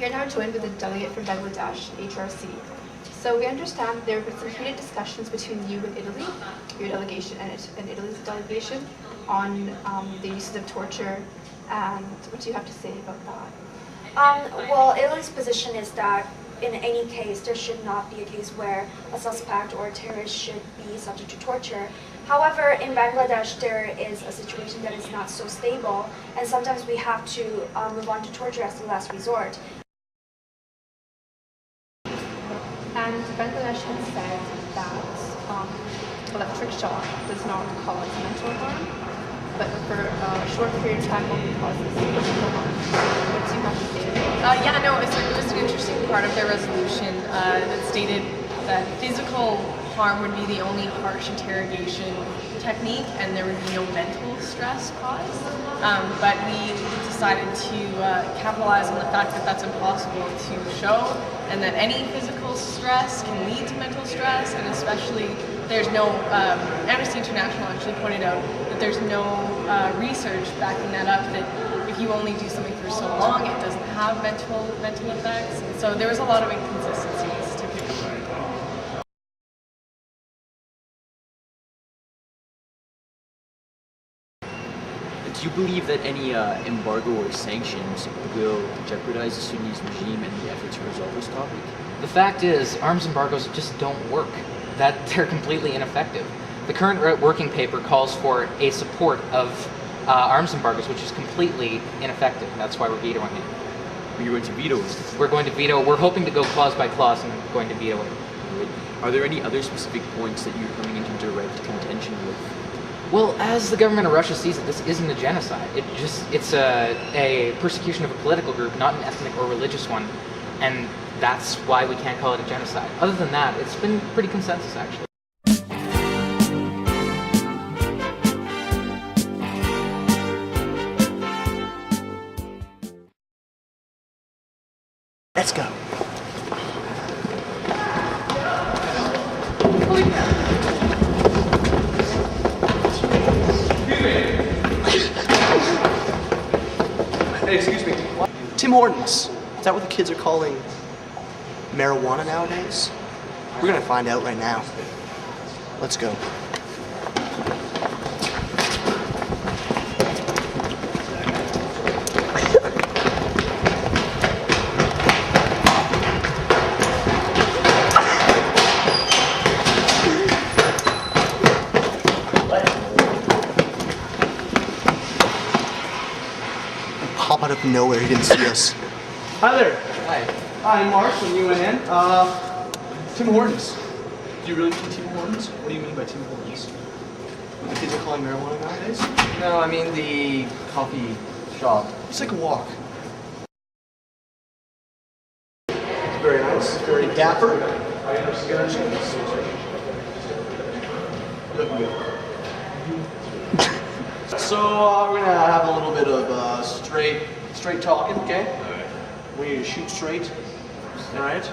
We are now joined with a delegate from Bangladesh, HRC. So we understand there have been some heated discussions between you and Italy, your delegation and Italy's delegation, on the uses of torture, and what do you have to say about that? Well, Italy's position is that in any case, there should not be a case where a suspect or a terrorist should be subject to torture. However, in Bangladesh, there is a situation that is not so stable, and sometimes we have to move on to torture as the last resort. And Bangladesh has said that electric shock does not cause mental harm, but for a short period of time only causes physical harm. What do you have to say to that? Yeah, no, it was an interesting part of their resolution that stated that physical harm would be the only harsh interrogation technique and there would be no mental stress caused. But we decided to capitalize on the fact that that's impossible to show and that any physical stress can lead to mental stress, and especially there's no, Amnesty International actually pointed out that there's no research backing that up, that if you only do something for so long, it doesn't have mental effects. And so there was a lot of inconsistencies to pick apart. Do you believe that any embargo or sanctions will jeopardize the Sudanese regime and the effort to resolve this topic? The fact is, arms embargoes just don't work. That they're completely ineffective. The current working paper calls for a support of arms embargoes, which is completely ineffective. That's why we're vetoing it. Are you going to veto it? We're going to veto. We're hoping to go clause by clause and going to veto it. Are there any other specific points that you're coming into direct contention with? Well, as the government of Russia sees it, this isn't a genocide. It's a persecution of a political group, not an ethnic or religious one, and that's why we can't call it a genocide. Other than that, it's been pretty consensus, actually. Let's go. Hey, excuse me. Tim Hortons. Is that what the kids are calling marijuana nowadays? We're gonna find out right now. Let's go. Pop out of nowhere, he didn't see us. Hi there. Hi. Hi, I'm Mark from UNN. Tim Hortons. Do you really mean Tim Hortons? What do you mean by Tim Hortons? What the kids are calling marijuana nowadays? No, I mean the coffee shop. It's like a walk. It's very nice. Very dapper. Looking good. So we're gonna have a little bit of straight talking, okay? All right. We need to shoot straight. All right.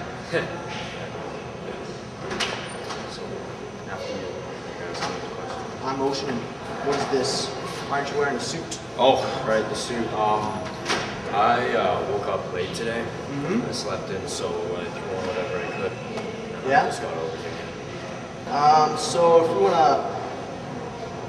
I'm motioning. What is this? Aren't you wearing a suit? Oh, right, the suit. I woke up late today. I slept in, so I wore whatever I could. Yeah? I just got over here. So if we wanna,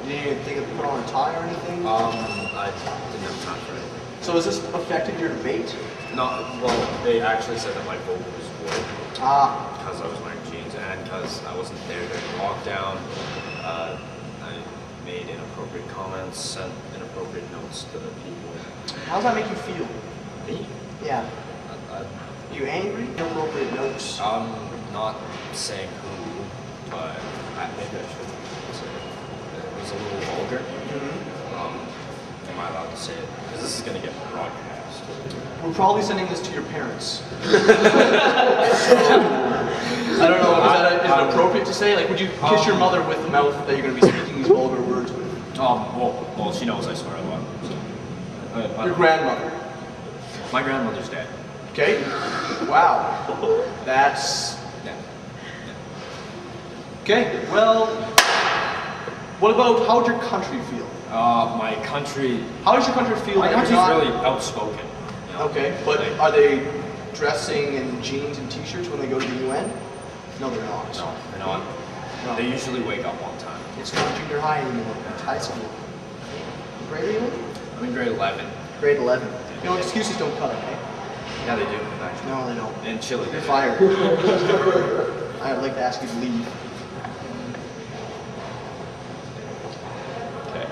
do you think of put on a tie or anything? I didn't have time for anything. So has this affected your debate? No, well, they actually said that my vote was void because I was wearing jeans and because I wasn't there during the lockdown. I made inappropriate comments, sent inappropriate notes to the people. How does that make you feel? Me? Yeah. Are you angry? Inappropriate notes? I'm not saying who, but maybe I should say it. It was a little vulgar. Am I allowed to say it? Because this is going to get broadcast. We're probably sending this to your parents. So, I don't know, is it appropriate to say? Like, would you kiss your mother with the mouth that you're going to be speaking these vulgar words with? Well, she knows I swear a lot. So. Your grandmother. My grandmother's dead. Okay. Wow. That's... Yeah. Okay, well, what about, how would your country feel? My country... How does your country feel? My that country's you're not... really outspoken. You know? Okay, but Like, are they dressing in jeans and t-shirts when they go to the UN? No, they're not. No, they're not. No. They usually wake up on time. It's not junior high anymore. It's high school. What grade are you in? I'm in grade 11. Grade 11. You know, excuses don't cut it, eh? Yeah, they do, actually. No, they don't. In Chile. You're fired. I'd like to ask you to leave. Okay.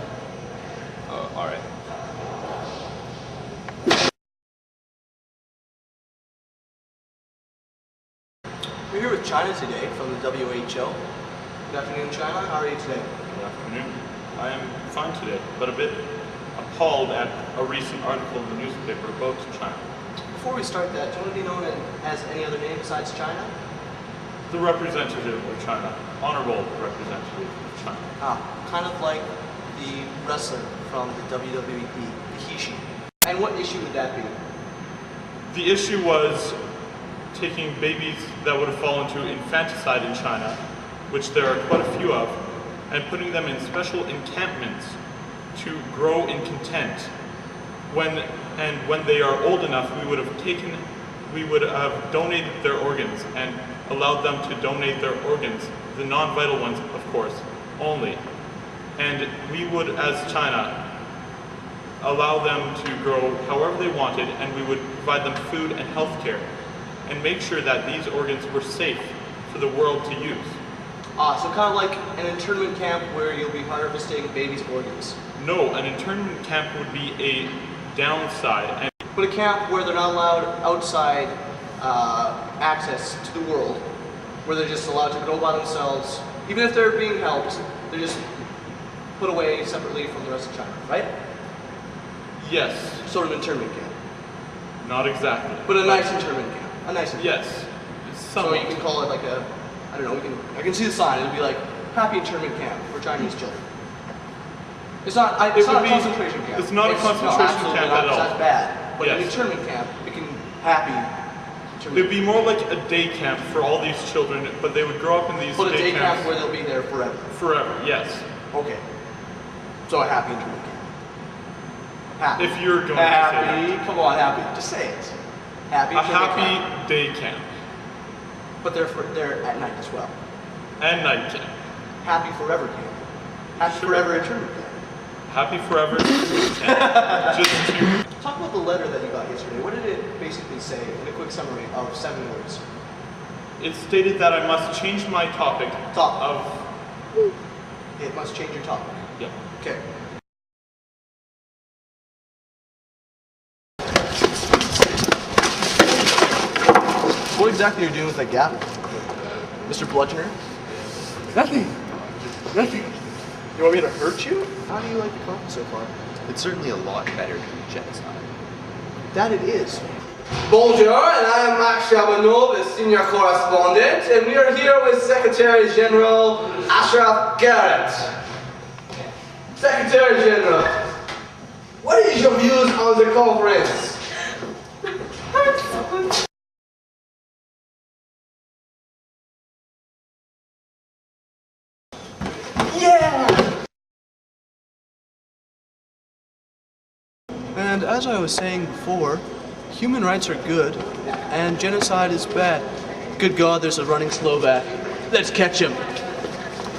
All right. We're here with China today from the WHO. Good afternoon, China. How are you today? Good afternoon. I am fine today, but a bit appalled at a recent article in the newspaper about China. Before we start that, do you want to be known as any other name besides China? The representative of China, honorable representative of China. Kind of like the wrestler from the WWE, the Hishi. And what issue would that be? The issue was taking babies that would have fallen to infanticide in China, which there are quite a few of, and putting them in special encampments to grow in content. When they are old enough, we would have donated their organs and allowed them to donate their organs, the non-vital ones, of course, only. And we would, as China, allow them to grow however they wanted, and we would provide them food and health care, and make sure that these organs were safe for the world to use. So kind of like an internment camp where you'll be harvesting babies' organs. No, an internment camp would be a downside. But a camp where they're not allowed outside access to the world, where they're just allowed to grow by themselves. Even if they're being helped, they're just put away separately from the rest of China, right? Yes, Sort of internment camp. not exactly. But a nice internment camp. A nice internment Yes, So somewhat. you can call it like a, I don't know, I can see the sign. It'll be like, happy internment camp for Chinese children. It's not a concentration camp. It's not a concentration absolutely camp not, at all. That's bad. But an Yes. internment camp, it can happy internment It'd be more like a day camp for all these children, but they would grow up in these But a day camp camps where they'll be there forever. forever. Yes, Okay. So a happy internment camp. Happy. if you're going to say Happy. Come on, happy. Just say it. Happy. that. A internment camp. happy day camp But they're at night as well. and night camp. Happy forever camp. Happy Sure. forever internment camp. Happy forever camp. Just to Talk about the letter that you got yesterday. What did it basically say in a quick summary of 7 words? it stated that I must change my topic Topic. of It must change your topic. yeah. Okay. What exactly are you doing with that gavel? Mr. Bludgeoner? Nothing. Nothing. You want me to hurt you? How do you like the coffee so far? It's certainly a lot better than genocide. That it is. Bonjour, and I am Marc Charbonneau, the senior correspondent, and we are here with Secretary General Ashraf Garrett. Secretary General, what is your views on the conference? Yeah! And as I was saying before, human rights are good, and genocide is bad. Good God, there's a running Slovak. Let's catch him.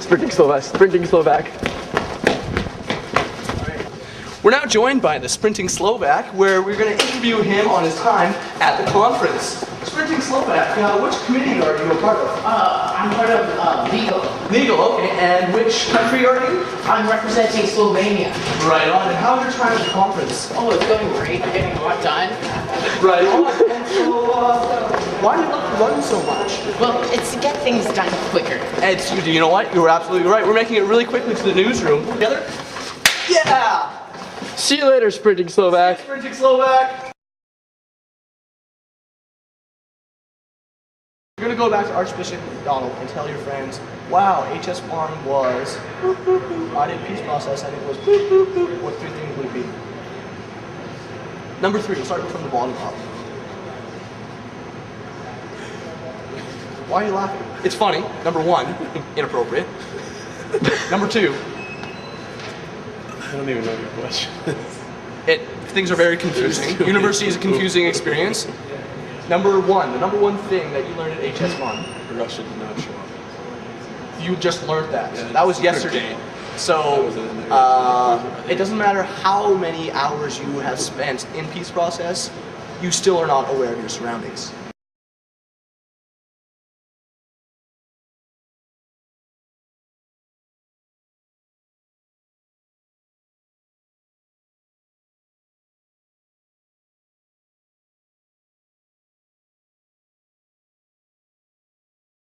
Sprinting Slovak. We're now joined by the sprinting Slovak, where we're going to interview him on his time at the conference. Sprinting Slovak, which committee are you a part of? I'm part of legal. Legal, okay. And which country are you? I'm representing Slovenia. Right on. And how's your time at the conference? Oh, it's going great. I'm getting a lot done. Right on. And so, why do you love to run so much? Well, it's to get things done quicker. It's, you know what? You were absolutely right. We're making it really quickly to the newsroom. Together? Yeah! See you later, Sprinting Slovak. Sprinting Slovak. You're gonna go back to Archbishop McDonald and tell your friends, wow, HS1 was audit peace process, and it was what 3 things would it be? Number 3, starting from the bottom up. Why are you laughing? It's funny. Number 1, inappropriate. Number 2, I don't even know your question. things are very confusing. University is a confusing experience. Number one, the number one thing that you learned at HS1. Russia did not show up. You just learned that. Yeah, That was it's yesterday. So it doesn't matter how many hours you have spent in peace process, you still are not aware of your surroundings.